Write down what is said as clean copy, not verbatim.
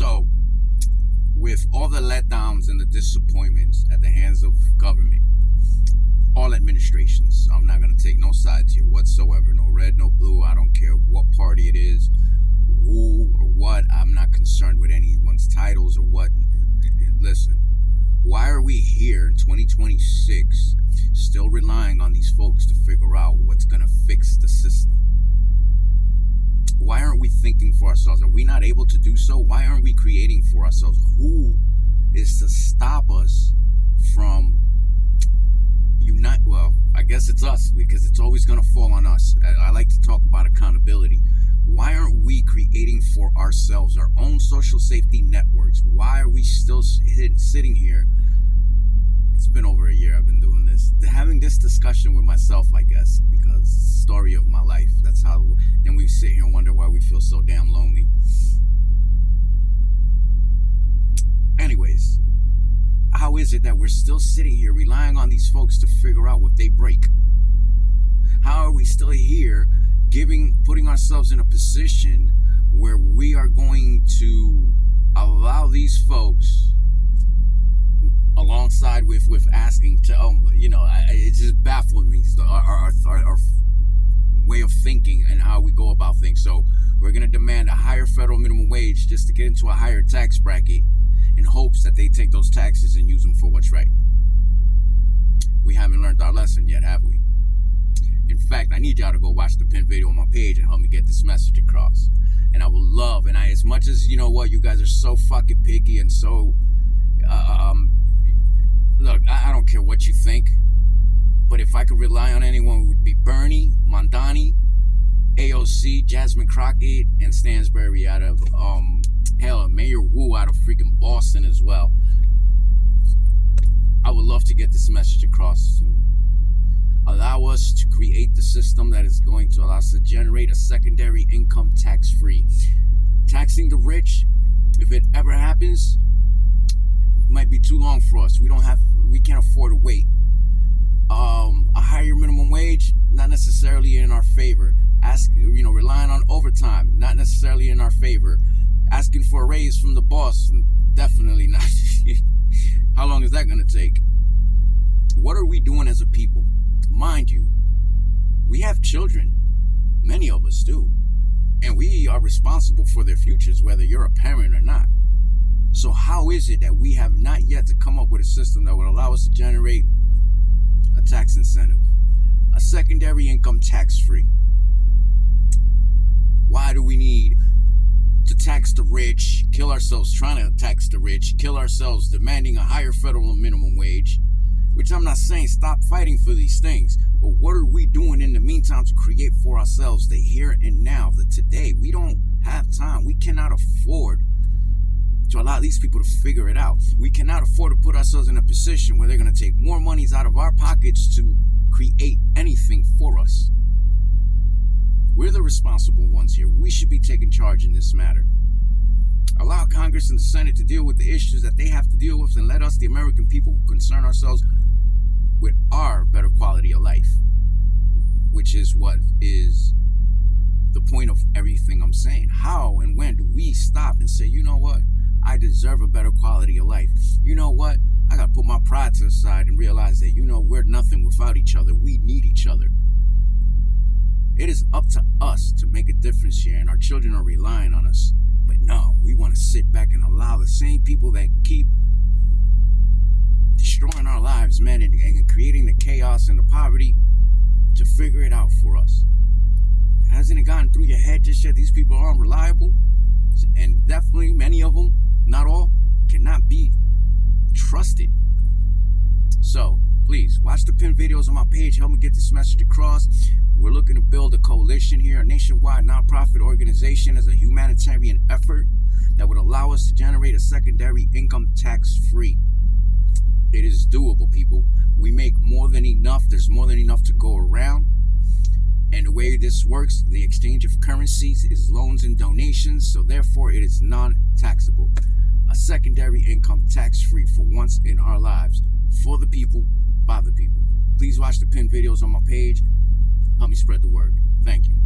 So, with all the letdowns and the disappointments at the hands of government, all administrations, I'm not going to take no sides here whatsoever. No red, no blue. I don't care what party it is, who or what. I'm not concerned with anyone's titles or what. Listen, why are we here in 2026 still relying on these folks to figure out what's going to fix the system? Why aren't we thinking for ourselves? Are we not able to do so? Why aren't we creating for ourselves? Who is to stop us from unite? Well, I guess it's us, because it's always going to fall on us. I like to talk about accountability. Why aren't we creating for ourselves our own social safety networks? Why are we still sitting here? It's been over a year I've been doing this, having this discussion with myself, I guess, because story of my life. That's how. Then we sit here and wonder why we feel so damn lonely. Anyways, how is it that we're still sitting here relying on these folks to figure out what they break? How are we still here putting ourselves in a position where we are going to allow these folks, alongside with asking to, it just baffled me, our way of thinking and how we go about things. So we're going to demand a higher federal minimum wage just to get into a higher tax bracket in hopes that they take those taxes and use them for what's right. We haven't learned our lesson yet, have we? In fact, I need y'all to go watch the pinned video on my page and help me get this message across. And I will love, and as much as, you know what, you guys are so fucking picky and so, look, I don't care what you think, but if I could rely on anyone, it would be Bernie, Mondani, AOC, Jasmine Crockett, and Stansbury out of, Mayor Wu out of freaking Boston as well. I would love to get this message across soon. Allow us to create the system that is going to allow us to generate a secondary income tax-free. Taxing the rich, if it ever happens, might be too long for us. We can't afford to wait. A higher minimum wage, not necessarily in our favor. Relying on overtime, not necessarily in our favor. Asking for a raise from the boss, definitely not. How long is that going to take? What are we doing as a people? Mind you, we have children. Many of us do. And we are responsible for their futures, whether you're a parent or not. So how is it that we have not yet to come up with a system that would allow us to generate a tax incentive, a secondary income tax-free? Why do we need to tax the rich, kill ourselves trying to tax the rich, kill ourselves demanding a higher federal minimum wage? Which I'm not saying stop fighting for these things, but what are we doing in the meantime to create for ourselves the here and now, the today? We don't have time. We cannot afford to allow these people to figure it out. We cannot afford to put ourselves in a position where they're going to take more monies out of our pockets to create anything for us. We're the responsible ones here. We should be taking charge in this matter. Allow Congress and the Senate to deal with the issues that they have to deal with, and let us, the American people, concern ourselves with our better quality of life, which is what is the point of everything I'm saying. How and when do we stop and say, you know what? I deserve a better quality of life. You know what? I got to put my pride to the side and realize that, we're nothing without each other. We need each other. It is up to us to make a difference here, and our children are relying on us. But no, we want to sit back and allow the same people that keep destroying our lives, man, and creating the chaos and the poverty to figure it out for us. Hasn't it gotten through your head just yet? These people are unreliable, and definitely many of them, not all, cannot be trusted. So please watch the pinned videos on my page. Help me get this message across. We're looking to build a coalition here, a nationwide nonprofit organization as a humanitarian effort that would allow us to generate a secondary income tax-free. It is doable, people. We make more than enough. There's more than enough to go around. And the way this works, the exchange of currencies is loans and donations, so therefore it is non-taxable. A secondary income tax-free for once in our lives, for the people, by the people. Please watch the pinned videos on my page. Help me spread the word. Thank you.